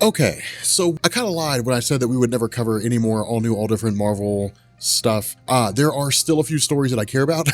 Okay, so I kind of lied when I said that we would never cover any more all new, all different Marvel stuff. There are still a few stories that I care about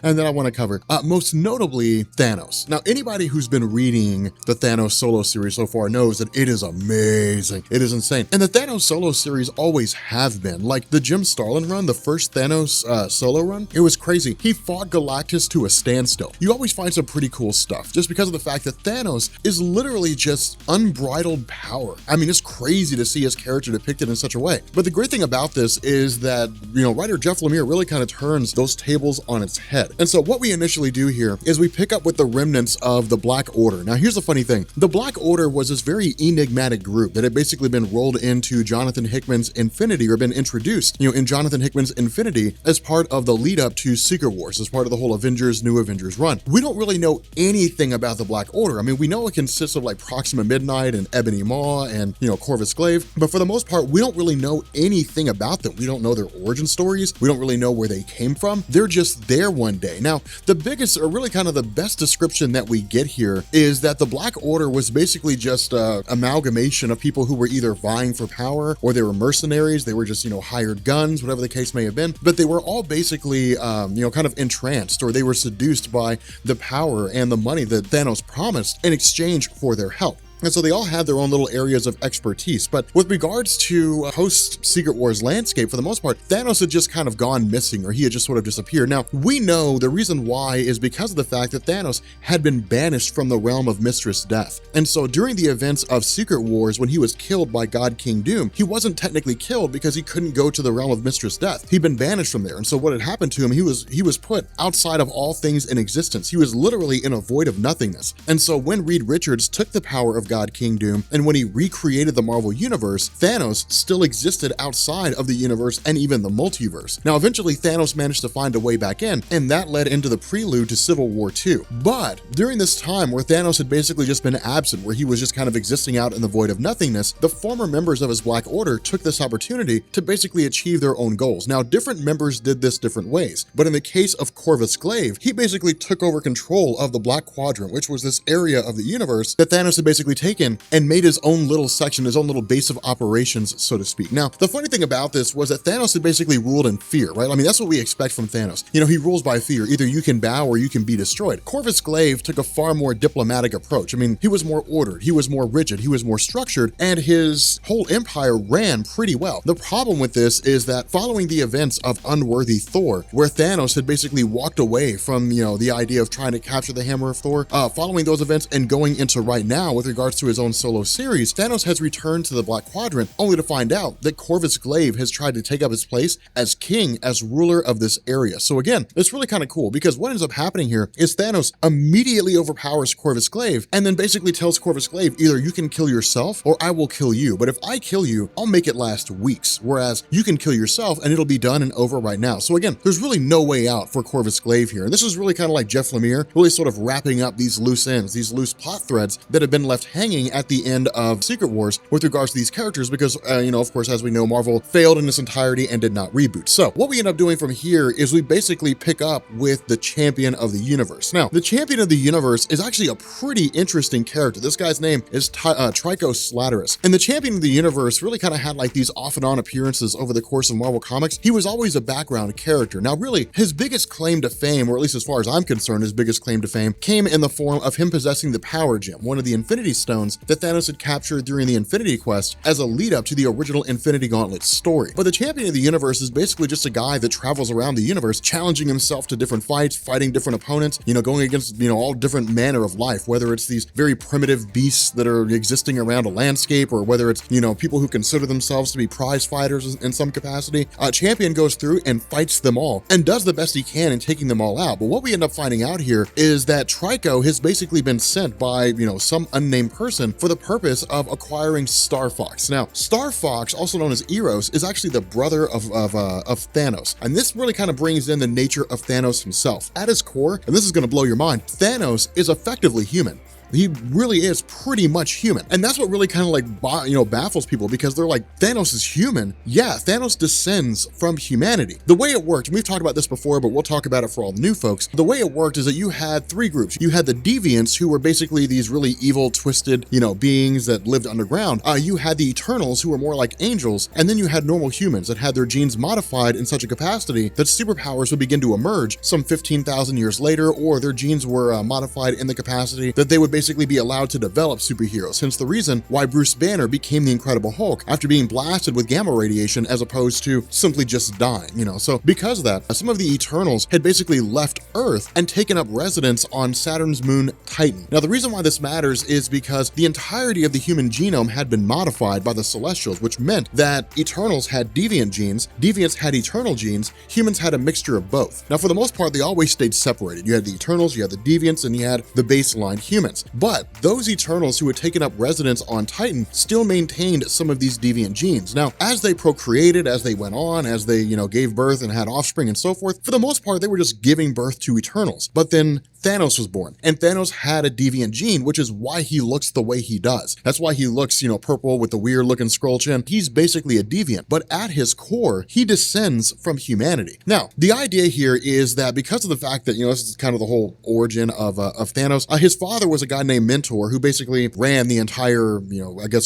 and that I want to cover. Most notably, Thanos. Now, anybody who's been reading the Thanos solo series so far knows that it is amazing. It is insane. And the Thanos solo series always have been. Like the Jim Starlin run, the first Thanos solo run, it was crazy. He fought Galactus to a standstill. You always find some pretty cool stuff just because of the fact that Thanos is literally just unbridled power. I mean, it's crazy to see his character depicted in such a way. But the great thing about this is that, writer Jeff Lemire really kind of turns those tables on its head. And so what we initially do here is we pick up with the remnants of the Black Order. Now, here's the funny thing. The Black Order was this very enigmatic group that had basically been rolled into Jonathan Hickman's Infinity, or been introduced, in Jonathan Hickman's Infinity as part of the lead up to Secret Wars, as part of the whole Avengers, New Avengers run. We don't really know anything about the Black Order. I mean, we know it consists of like Proxima Midnight and Ebony Maw and, Corvus Glaive, but for the most part, we don't really know anything about them. We don't know their origin stories. We don't really know where they came from. They're just there one day. Now, the biggest, or really kind of the best description that we get here is that the Black Order was basically just an amalgamation of people who were either vying for power, or they were mercenaries. They were just, hired guns, whatever the case may have been. But they were all basically, kind of entranced, or they were seduced by the power and the money that Thanos promised in exchange for their help. And so they all had their own little areas of expertise. But with regards to post-Secret Wars landscape, for the most part, Thanos had just kind of gone missing, or he had just sort of disappeared. Now, we know the reason why is because of the fact that Thanos had been banished from the realm of Mistress Death. And so during the events of Secret Wars, when he was killed by God King Doom, he wasn't technically killed because he couldn't go to the realm of Mistress Death. He'd been banished from there. And so what had happened to him, he was put outside of all things in existence. He was literally in a void of nothingness. And so when Reed Richards took the power of God King Doom, and when he recreated the Marvel Universe, Thanos still existed outside of the universe and even the multiverse. Now, eventually Thanos managed to find a way back in, and that led into the prelude to Civil War II. But during this time where Thanos had basically just been absent, where he was just kind of existing out in the void of nothingness, the former members of his Black Order took this opportunity to basically achieve their own goals. Now, different members did this different ways, but in the case of Corvus Glaive, he basically took over control of the Black Quadrant, which was this area of the universe that Thanos had basically taken and made his own little section, his own little base of operations, so to speak. Now, the funny thing about this was that Thanos had basically ruled in fear, right? I mean, that's what we expect from Thanos. He rules by fear. Either you can bow or you can be destroyed. Corvus Glaive took a far more diplomatic approach. I mean, he was more ordered, he was more rigid, he was more structured, and his whole empire ran pretty well. The problem with this is that following the events of Unworthy Thor, where Thanos had basically walked away from, the idea of trying to capture the Hammer of Thor, following those events and going into right now with regards to his own solo series, Thanos has returned to the Black Quadrant only to find out that Corvus Glaive has tried to take up his place as king, as ruler of this area. So again, it's really kind of cool because what ends up happening here is Thanos immediately overpowers Corvus Glaive and then basically tells Corvus Glaive, either you can kill yourself or I will kill you. But if I kill you, I'll make it last weeks. Whereas you can kill yourself and it'll be done and over right now. So again, there's really no way out for Corvus Glaive here. And this is really kind of like Jeff Lemire really sort of wrapping up these loose ends, these loose plot threads that have been left hanging at the end of Secret Wars with regards to these characters because, of course, as we know, Marvel failed in its entirety and did not reboot. So what we end up doing from here is we basically pick up with the champion of the universe. Now, the champion of the universe is actually a pretty interesting character. This guy's name is Trico Slatteris. And the champion of the universe really kind of had like these off and on appearances over the course of Marvel Comics. He was always a background character. Now, really, his biggest claim to fame, or at least as far as I'm concerned, his biggest claim to fame came in the form of him possessing the Power Gem, one of the Infinity Stones that Thanos had captured during the Infinity Quest as a lead up to the original Infinity Gauntlet story. But the champion of the universe is basically just a guy that travels around the universe, challenging himself to different fights, fighting different opponents, going against, all different manner of life, whether it's these very primitive beasts that are existing around a landscape, or whether it's, people who consider themselves to be prize fighters in some capacity. Champion goes through and fights them all and does the best he can in taking them all out. But what we end up finding out here is that Trico has basically been sent by, some unnamed person for the purpose of acquiring Star Fox. Now, Star Fox, also known as Eros, is actually the brother of Thanos. And this really kind of brings in the nature of Thanos himself. At his core, and this is going to blow your mind, Thanos is effectively human. he really is pretty much human. And that's what really kind of like, baffles people, because they're like, Thanos is human. Yeah, Thanos descends from humanity. The way it worked, and we've talked about this before, but we'll talk about it for all the new folks. The way it worked is that you had three groups. You had the deviants, who were basically these really evil, twisted, beings that lived underground. You had the Eternals, who were more like angels, and then you had normal humans that had their genes modified in such a capacity that superpowers would begin to emerge some 15,000 years later, or their genes were modified in the capacity that they would basically be allowed to develop superheroes. Hence the reason why Bruce Banner became the Incredible Hulk after being blasted with gamma radiation, as opposed to simply just dying, So because of that, some of the Eternals had basically left Earth and taken up residence on Saturn's moon Titan. Now, the reason why this matters is because the entirety of the human genome had been modified by the Celestials, which meant that Eternals had deviant genes, deviants had eternal genes, humans had a mixture of both. Now, for the most part, they always stayed separated. You had the Eternals, you had the deviants, and you had the baseline humans. But those Eternals who had taken up residence on Titan still maintained some of these deviant genes. Now, as they procreated, as they went on, as they, gave birth and had offspring and so forth, for the most part, they were just giving birth to Eternals. But then Thanos was born, and Thanos had a deviant gene, which is why he looks the way he does. That's why he looks, purple with the weird looking scroll chin. He's basically a deviant, but at his core, he descends from humanity. Now, the idea here is that because of the fact that, this is kind of the whole origin of Thanos, his father was a guy named Mentor, who basically ran the entire,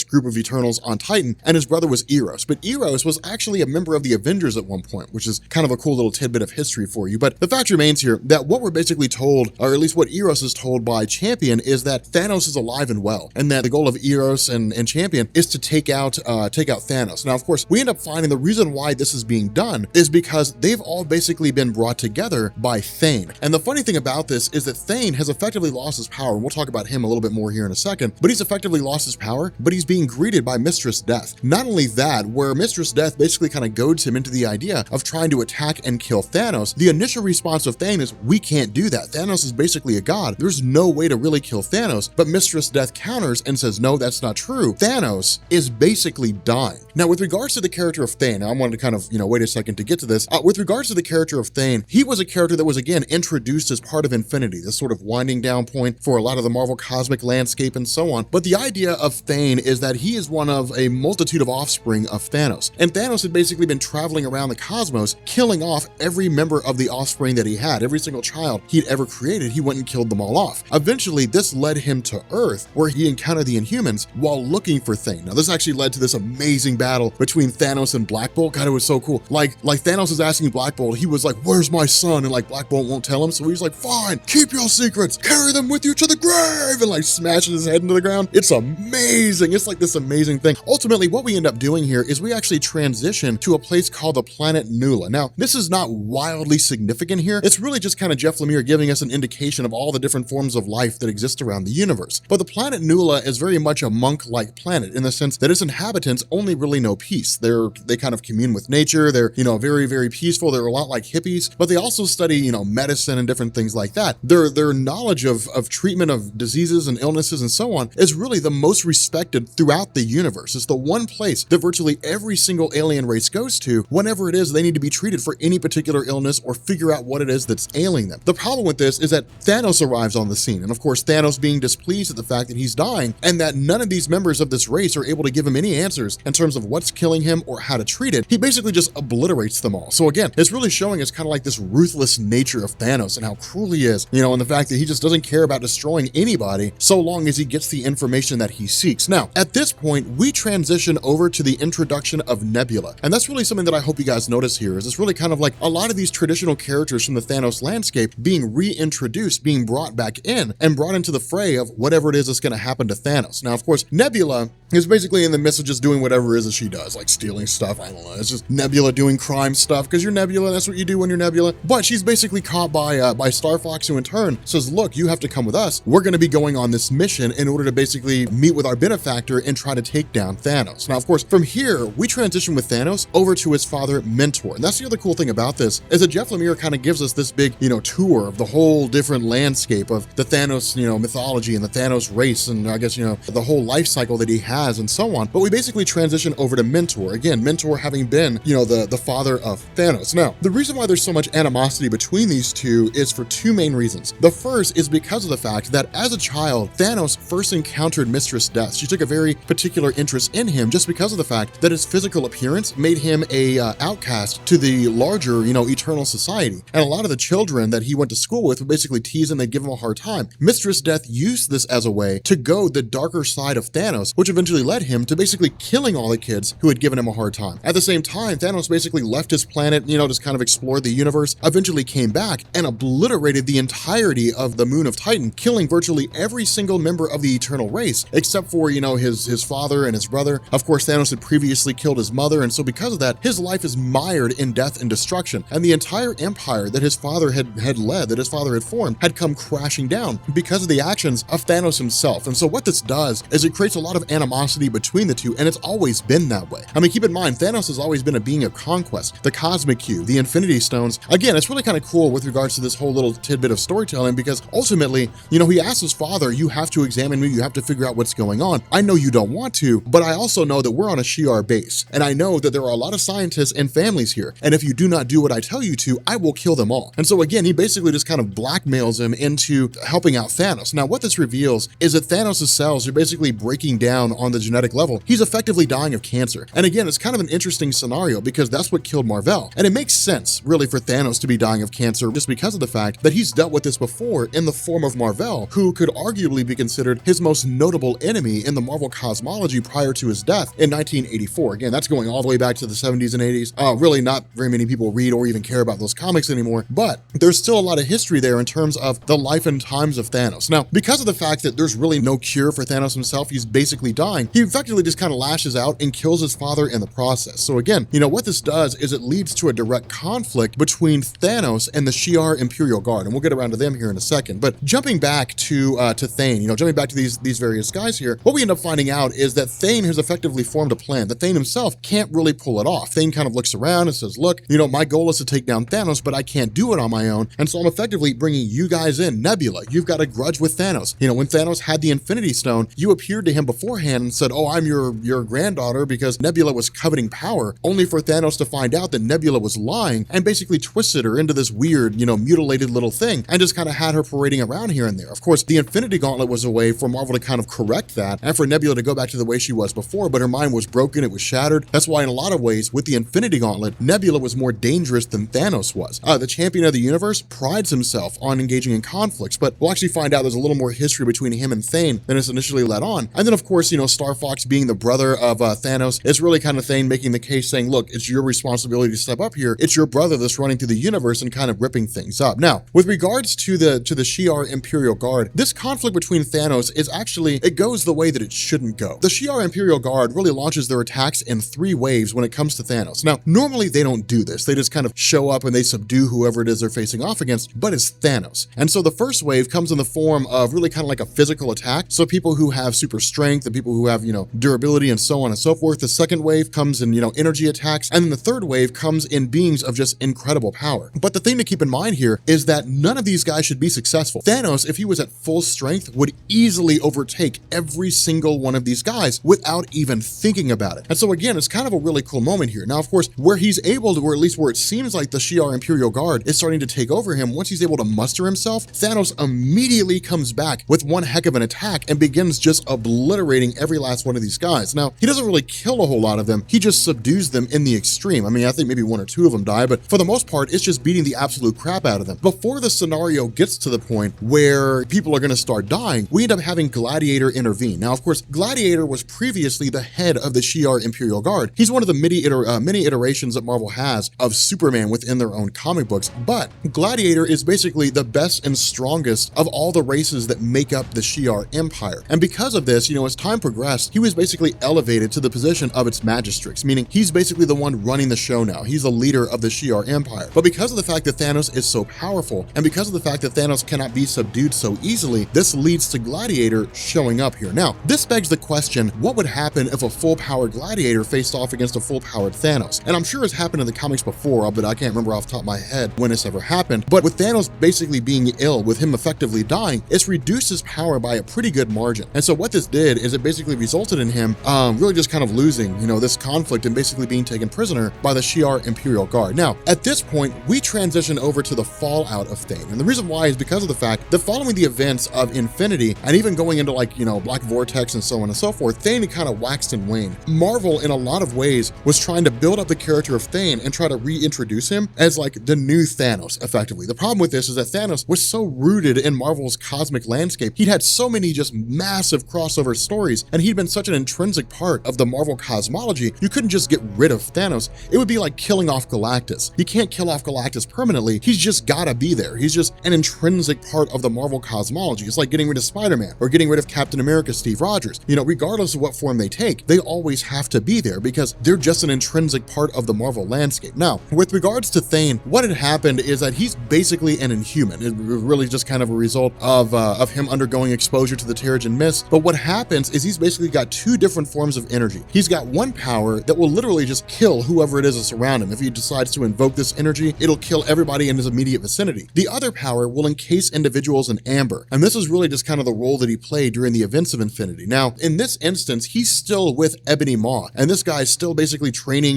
group of Eternals on Titan, and his brother was Eros. But Eros was actually a member of the Avengers at one point, which is kind of a cool little tidbit of history for you. But the fact remains here that what we're basically told, or at least what Eros is told by Champion, is that Thanos is alive and well, and that the goal of Eros and Champion is to take out Thanos. Now, of course, we end up finding the reason why this is being done is because they've all basically been brought together by Thane. And the funny thing about this is that Thane has effectively lost his power, and we'll talk about him a little bit more here in a second, but he's effectively lost his power, but he's being greeted by Mistress Death. Not only that, where Mistress Death basically kind of goads him into the idea of trying to attack and kill Thanos, the initial response of Thane is, we can't do that. Thanos is basically a god. There's no way to really kill Thanos. But Mistress Death counters and says, no, that's not true. Thanos is basically dying. Now, with regards to the character of Thane, I wanted to kind of, wait a second to get to this. With regards to the character of Thane, he was a character that was, again, introduced as part of Infinity, this sort of winding down point for a lot of the Marvel cosmic landscape and so on. But the idea of Thane is that he is one of a multitude of offspring of Thanos. And Thanos had basically been traveling around the cosmos, killing off every member of the offspring that he had. Every single child he'd ever created, he went and killed them all off. Eventually, this led him to Earth, where he encountered the Inhumans while looking for Thane. Now, this actually led to this amazing battle between Thanos and Black Bolt. God, it was so cool. Like Thanos is asking Black Bolt, he was like, where's my son? And like Black Bolt won't tell him, so he's like, fine, keep your secrets, carry them with you to the grave, and like smashes his head into the ground. It's amazing. It's like this amazing thing. Ultimately, what we end up doing here is we actually transition to a place called the planet Nula. Now, this is not wildly significant here. It's really just kind of Jeff Lemire giving us an indication of all the different forms of life that exist around the universe. But the planet Nula is very much a monk-like planet in the sense that its inhabitants only really know peace. They kind of commune with nature. They're, very, very peaceful. They're a lot like hippies, but they also study, medicine and different things like that. Their knowledge of treatment of diseases and illnesses and so on is really the most respected throughout the universe. It's the one place that virtually every single alien race goes to whenever it is they need to be treated for any particular illness or figure out what it is that's ailing them. The problem with this is that Thanos arrives on the scene, and of course Thanos being displeased at the fact that he's dying and that none of these members of this race are able to give him any answers in terms of what's killing him or how to treat it, he basically just obliterates them all. So again, it's really showing us kind of like this ruthless nature of Thanos and how cruel he is, and the fact that he just doesn't care about destroying anybody so long as he gets the information that he seeks. Now, at this point, we transition over to the introduction of Nebula, and that's really something that I hope you guys notice here, is it's really kind of like a lot of these traditional characters from the Thanos landscape being reintroduced, being brought back in and brought into the fray of whatever it is that's going to happen to Thanos. Now, of course, Nebula is basically in the midst of just doing whatever it is that she does, like stealing stuff. I don't know. It's just Nebula doing crime stuff because you're Nebula. That's what you do when you're Nebula. But she's basically caught by Star Fox, who in turn says, look, you have to come with us. We're going to be going on this mission in order to basically meet with our benefactor and try to take down Thanos. Now, of course, from here, we transition with Thanos over to his father, Mentor. And that's the other cool thing about this, is that Jeff Lemire kind of gives us this big, tour of the whole different landscape of the Thanos, mythology and the Thanos race, and I guess, the whole life cycle that he has and so on. But we basically transition over to Mentor. Again, Mentor having been, you know, the father of Thanos. Now, the reason why there's so much animosity between these two is for two main reasons. The first is because of the fact that as a child, Thanos first encountered Mistress Death. She took a very particular interest in him just because of the fact that his physical appearance made him a outcast to the larger, you know, eternal society. And a lot of the children that he went to school with would basically tease him, they'd give him a hard time. Mistress Death used this as a way to go the darker side of Thanos, which eventually led him to basically killing all the kids who had given him a hard time. At the same time, Thanos basically left his planet, you know, just kind of explored the universe, eventually came back and obliterated the entirety of the moon of Titan, killing virtually every single member of the eternal race, except for, you know, his father and his brother. Of course, Thanos had previously killed his mother, and so because of that, his life is mired in death and destruction, and the entire empire that his father had led, that his father had formed, had come crashing down because of the actions of Thanos himself. And so what this does is it creates a lot of animosity between the two, and it's always been that way. I mean, keep in mind, Thanos has always been a being of conquest, the Cosmic Cube, the Infinity Stones. Again, it's really kind of cool with regards to this whole little tidbit of storytelling, because ultimately, you know, he asked his father, you have to examine me, you have to figure out what's going on. I know you don't want to, but I also know that we're on a Shi'ar base, and I know that there are a lot of scientists and families here, and if you do not do what I tell you to, I will kill them all. And so again, he basically just kind of blackmails him into helping out Thanos. Now, what this reveals is that Thanos' cells are basically breaking down on the genetic level. He's effectively dying of cancer. And again, it's kind of an interesting scenario because that's what killed Mar-Vell. And it makes sense, really, for Thanos to be dying of cancer just because of the fact that he's dealt with this before in the form of Mar-Vell, who could arguably be considered his most notable enemy in the Marvel cosmology prior to his death in 1984. Again, that's going all the way back to the 70s and 80s. Really, not very many people read or even care about those comics anymore, but there's still a lot of history there in terms of the life and times of Thanos. Now, because of the fact that there's really no cure for Thanos himself, he's basically dying, he effectively just kind of lashes out and kills his father in the process. So again, you know, what this does is it leads to a direct conflict between Thanos and the Shi'ar Imperial Guard, and we'll get around to them here in a second. But jumping back to Thane, you know, jumping back to these various guys here, what we end up finding out is that Thane has effectively formed a plan that Thane himself can't really pull it off. Thane kind of looks around and says, look, you know, my goal is to take down Thanos, but I can't do it on my own, and so I'm effectively bringing you guys in. Nebula, you've got a grudge with Thanos. You know, when Thanos had the Infinity Stone, you appeared to him beforehand and said, oh, I'm your granddaughter, because Nebula was coveting power, only for Thanos to find out that Nebula was lying and basically twisted her into this weird, you know, mutilated little thing and just kind of had her parading around here and there. Of course, the Infinity Gauntlet was a way for Marvel to kind of correct that and for Nebula to go back to the way she was before, but her mind was broken, it was shattered. That's why in a lot of ways, with the Infinity Gauntlet, Nebula was more dangerous than Thanos was. The champion of the universe prides himself on engaging in conflicts, but we'll actually find out there's a little more history between him and Thane than is initially let on. And then of course, you know, Star Fox being the brother of Thanos, it's really kind of Thane making the case saying, look, it's your responsibility to step up here. It's your brother that's running through the universe and kind of ripping things up. Now, with regards to the Shi'ar Imperial Guard, this conflict between Thanos is actually, it goes the way that it shouldn't go. The Shi'ar Imperial Guard really launches their attacks in 3 waves when it comes to Thanos. Now, normally they don't do this. They just kind of show up and they subdue whoever it is they're facing off against, but it's Thanos. And so the first wave comes in the form of really kind of like a physical attack. So people who have super strength and people who have, you know, durability and so on and so forth. The second wave comes in, you know, energy attacks. And then the third wave comes in beings of just incredible power. But the thing to keep in mind here is that none of these guys should be successful. Thanos, if he was at full strength, would easily overtake every single one of these guys without even thinking about it. And so again, it's kind of a really cool moment here. Now, of course, where he's able to, or at least where it seems like the Shi'ar Imperial Guard is starting to take over him, once he's able to muster himself, Thanos immediately comes back with one heck of an attack and begins just obliterating every last one of these guys. Now, he doesn't really kill a whole lot of them. He just subdues them in the extreme. I mean, I think maybe 1 or 2 of them die, but for the most part, it's just beating the absolute crap out of them. Before the scenario gets to the point where people are going to start dying, we end up having Gladiator intervene. Now, of course, Gladiator was previously the head of the Shi'ar Imperial Guard. He's one of the many iterations that Marvel has of Superman within their own comic books, but Gladiator is basically the best and strongest of all the races that make up the Shi'ar Empire. And because of this, you know, as time progressed, he was basically elevated to the position of its magistrates, meaning he's basically the one running the show now. He's the leader of the Shi'ar Empire. But because of the fact that Thanos is so powerful, and because of the fact that Thanos cannot be subdued so easily, this leads to Gladiator showing up here. Now, this begs the question, what would happen if a full-powered Gladiator faced off against a full-powered Thanos? And I'm sure it's happened in the comics before, but I can't remember off the top of my head when it's ever happened. But with Thanos basically being ill, with him effectively dying, it's reduced his power by a pretty good margin. And so what this did is it basically resulted in him really just kind of losing, this conflict and basically being taken prisoner by the Shi'ar Imperial Guard. Now, at this point, we transition over to the fallout of Thane. And the reason why is because of the fact that following the events of Infinity, and even going into Black Vortex and so on and so forth, Thane had kind of waxed and waned. Marvel, in a lot of ways, was trying to build up the character of Thane and try to reintroduce him as the new Thanos, effectively. The problem with this is that Thanos was so rooted in Marvel's cosmic landscape. He'd had so many just massive crossover stories, and he'd been such an intrinsic part of the Marvel cosmology, you couldn't just get rid of Thanos. It would be like killing off Galactus. You can't kill off Galactus permanently. He's just gotta be there. He's just an intrinsic part of the Marvel cosmology. It's like getting rid of Spider-Man or getting rid of Captain America, Steve Rogers. Regardless of what form they take, they always have to be there because they're just an intrinsic part of the Marvel landscape. Now, with regards to Thane, what had happened is that he's basically an Inhuman. It was really just kind of a result of him undergoing exposure to the Terrigen Mist. But what happens is he's basically got two different forms of energy. He's got one power that will literally just kill whoever it is that's around him. If he decides to invoke this energy, it'll kill everybody in his immediate vicinity. The other power will encase individuals in amber. And this is really just kind of the role that he played during the events of Infinity. Now, in this instance, he's still with Ebony Maw, and this guy's still basically training,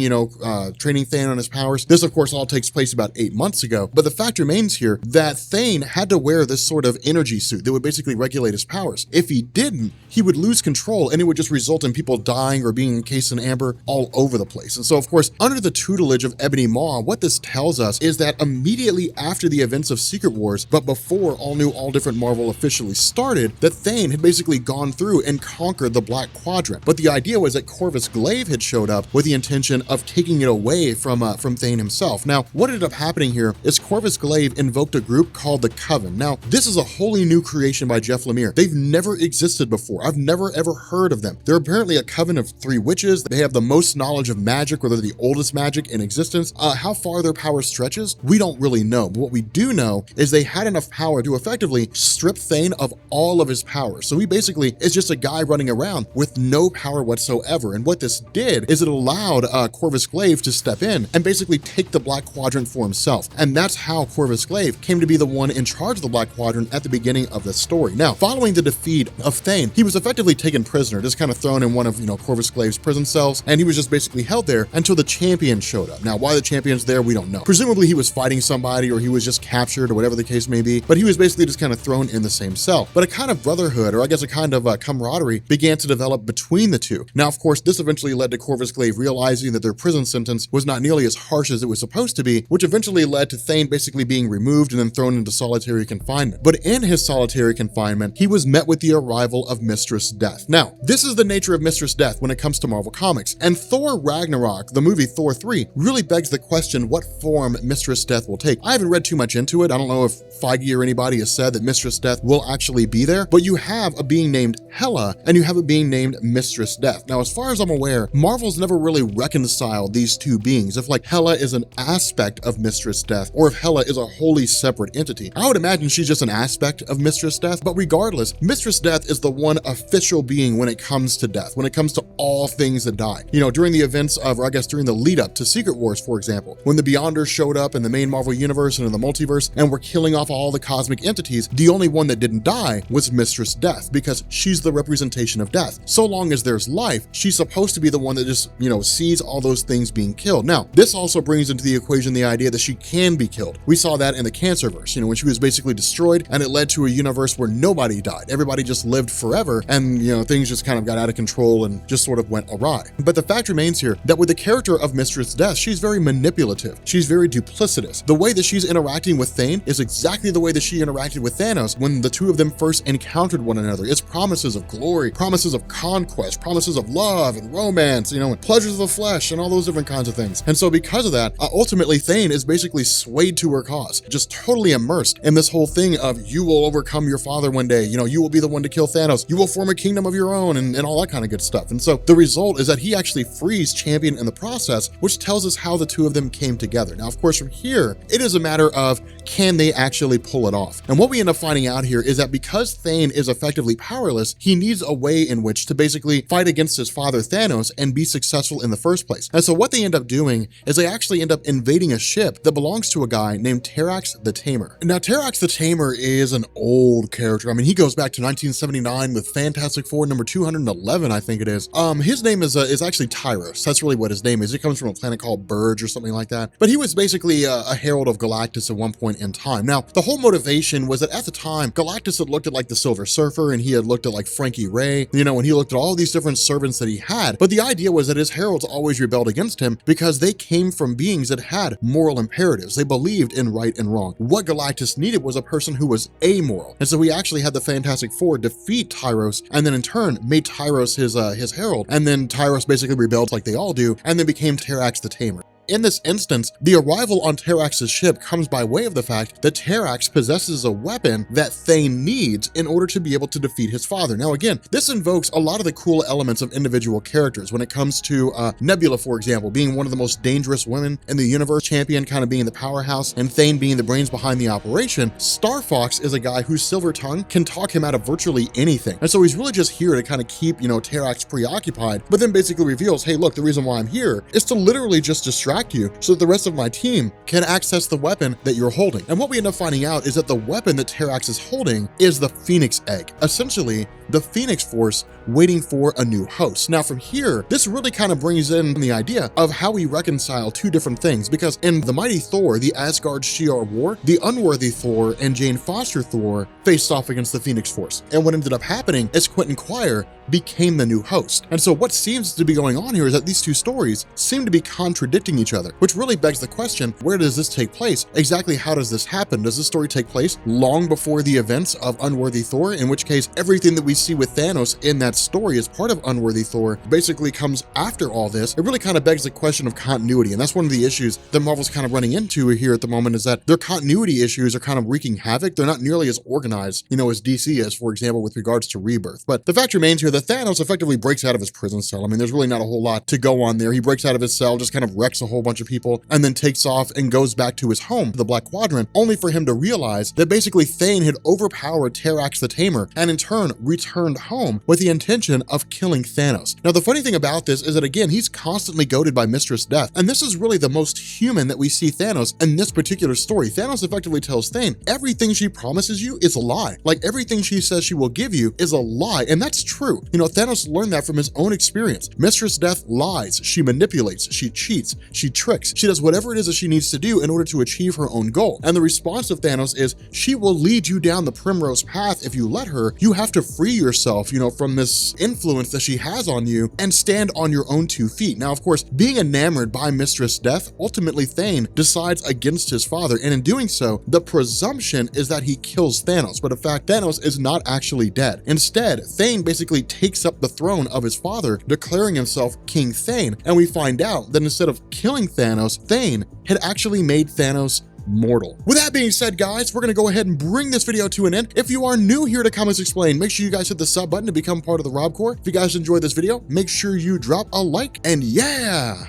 training Thane on his powers. This, of course, all takes place about 8 months ago, but the fact remains here that Thane had to wear this sort of energy suit that would basically regulate his powers. If he didn't, he would lose control, and it would just result in people dying or being encased in amber all over the place. And so, of course, under the tutelage of Ebony Maw, what this tells us is that immediately after the events of Secret Wars, but before All New, All Different Marvel officially started, that Thane had basically gone through and conquered the Black Quadrant. But the idea was that Corvus Glaive had showed up with the intention of taking it away from Thane himself. Now, what ended up happening here is Corvus Glaive invoked a group called the Coven. Now, this is a wholly new creation by Jeff Lemire. They've never existed before. I've never ever heard of them. They're apparently a coven of 3 witches. They have the most knowledge of magic, or they're the oldest magic in existence. How far their power stretches, we don't really know. But what we do know is they had enough power to effectively strip Thane of all of his powers. So he basically is just a guy running around with no power whatsoever. And what this did is it allowed Corvus Glaive to step in and basically take the Black Quadrant for himself. And that's how Corvus Glaive came to be the one in charge of the Black Quadrant at the beginning of the story. Now, following the defeat of Thane, he was effectively taken prisoner, just kind of thrown in one of, Corvus Glaive's prison cells, and he was just basically held there until the champion showed up. Now, why the champion's there, we don't know. Presumably he was fighting somebody, or he was just captured, or whatever the case may be, but he was basically just kind of thrown in the same cell. But a kind of brotherhood, or I guess a kind of camaraderie, began to develop between the two. Now, of course, this eventually led to Corvus Glaive realizing that their prison sentence was not nearly as harsh as it was supposed to be, which eventually led to Thane basically being removed and then thrown into solitary confinement. But in his solitary confinement, he was met with the arrival of Mistress Death. Now, this is the nature of Mistress Death when it comes to Marvel Comics, and Thor Ragnarok, the movie Thor 3, really begs the question what form Mistress Death will take. I haven't read too much into it. I don't know if Feige or anybody has said that Mistress Death will actually be there, but you have a being named Hela, and you have a being named Mistress Death. Now, as far as I'm aware, Marvel's never really reconciled these two beings. If Hela is an aspect of Mistress Death, or if Hela is a wholly separate entity. I would imagine she's just an aspect of Mistress Death, but regardless, Mistress Death is the one official being when it comes to death, when it comes to all things that die. During the events of, or I guess during the lead up to Secret Wars, for example, when the Beyonders showed up in the main Marvel universe and in the multiverse and were killing off all the cosmic entities, the only one that didn't die was Mistress Death, because she's the representation of death. So long as there's life, she's supposed to be the one that just, sees all those things being killed. Now, this also brings into the equation the idea that she can be killed. We saw that in the Cancerverse, when she was basically destroyed, and it led to a universe where nobody died. Everybody just lived forever, and, things just kind of got out of control and just sort of went awry. But the fact remains here that with the character of Mistress Death, she's very manipulative. She's very duplicitous. The way that she's interacting with Thane is exactly the way that she interacted with Thanos when the two of them first encountered one another. It's promises of glory, promises of conquest, promises of love and romance, and pleasures of the flesh and all those different kinds of things. And so because of that, ultimately Thane is basically swayed to her cause, just totally immersed in this whole thing of you will overcome your father one day, you will be the one to kill Thanos, you will form a kingdom of your own, and all that kind of good stuff. And so the result is that he actually frees Champion in the process, which tells us how the two of them came together. Now, of course, from here, it is a matter of can they actually pull it off? And what we end up finding out here is that because Thane is effectively powerless, he needs a way in which to basically fight against his father Thanos and be successful in the first place. And so what they end up doing is they actually end up invading a ship that belongs to a guy named Terrax the Tamer. Now, Terrax the Tamer is an old character. I mean, he goes back to 1979 with Fantastic Four number 211, I think it is. His name is actually Tyros. That's really what his name is. He comes from a planet called Burge or something like that. But he was basically a herald of Galactus at one point in time. Now, the whole motivation was that at the time, Galactus had looked at like the Silver Surfer, and he had looked at like Frankie Ray, you know, and he looked at all these different servants that he had. But the idea was that his heralds always rebelled against him because they came from beings that had moral imperatives. They believed in right and wrong. What Galactus needed was a person who was amoral. And so he actually had the Fantastic Four defeat Tyros, and then in turn made Tyros his herald. And then Tyros basically rebelled like they all do, and then became Terrax the Tamer. In this instance, the arrival on Terrax's ship comes by way of the fact that Terrax possesses a weapon that Thane needs in order to be able to defeat his father. Now again, this invokes a lot of the cool elements of individual characters when it comes to Nebula, for example, being one of the most dangerous women in the universe, Champion kind of being the powerhouse, and Thane being the brains behind the operation. Star Fox is a guy whose silver tongue can talk him out of virtually anything. And so he's really just here to kind of keep, you know, Terrax preoccupied, but then basically reveals, hey, look, the reason why I'm here is to literally just distract you so that the rest of my team can access the weapon that you're holding. And what we end up finding out is that the weapon that Terrax is holding is the Phoenix Egg, essentially the Phoenix Force waiting for a new host. Now from here, this really kind of brings in the idea of how we reconcile two different things, because in the mighty Thor, the Asgard Shi'ar War, the unworthy Thor and Jane Foster Thor faced off against the Phoenix Force. And what ended up happening is Quentin Quire became the new host. And so what seems to be going on here is that these two stories seem to be contradicting each other, which really begs the question, where does this take place? Exactly how does this happen? Does this story take place long before the events of Unworthy Thor, in which case everything that we see with Thanos in that story as part of Unworthy Thor basically comes after all this? It really kind of begs the question of continuity, and that's one of the issues that Marvel's kind of running into here at the moment, is that their continuity issues are kind of wreaking havoc. They're not nearly as organized, you know, as DC is, for example, with regards to Rebirth. But the fact remains here that Thanos effectively breaks out of his prison cell. I mean, there's really not a whole lot to go on there. He breaks out of his cell, just kind of wrecks a whole bunch of people, and then takes off and goes back to his home, the Black Quadrant, only for him to realize that basically Thane had overpowered Terrax the Tamer, and in turn returned home with the intention of killing Thanos. Now, the funny thing about this is that, again, he's constantly goaded by Mistress Death, and this is really the most human that we see Thanos in this particular story. Thanos effectively tells Thane, everything she promises you is a lie. Like, everything she says she will give you is a lie, and that's true. You know, Thanos learned that from his own experience. Mistress Death lies, she manipulates, she cheats, she tricks, she does whatever it is that she needs to do in order to achieve her own goal. And the response of Thanos is, she will lead you down the primrose path if you let her. You have to free yourself, you know, from this influence that she has on you and stand on your own 2 feet. Now, of course, being enamored by Mistress Death, ultimately Thane decides against his father, and in doing so, the presumption is that he kills Thanos, but in fact, Thanos is not actually dead. Instead, Thane basically takes up the throne of his father, declaring himself King Thane, and we find out that instead of killing Thanos, Thane had actually made Thanos mortal. With that being said, guys, we're gonna go ahead and bring this video to an end. If you are new here to Comics Explained, make sure you guys hit the sub button to become part of the Rob Corps. If you guys enjoyed this video, make sure you drop a like, and yeah,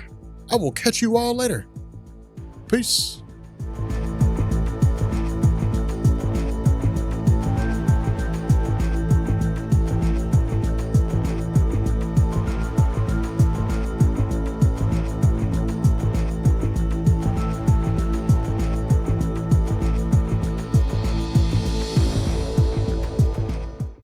I will catch you all later. Peace.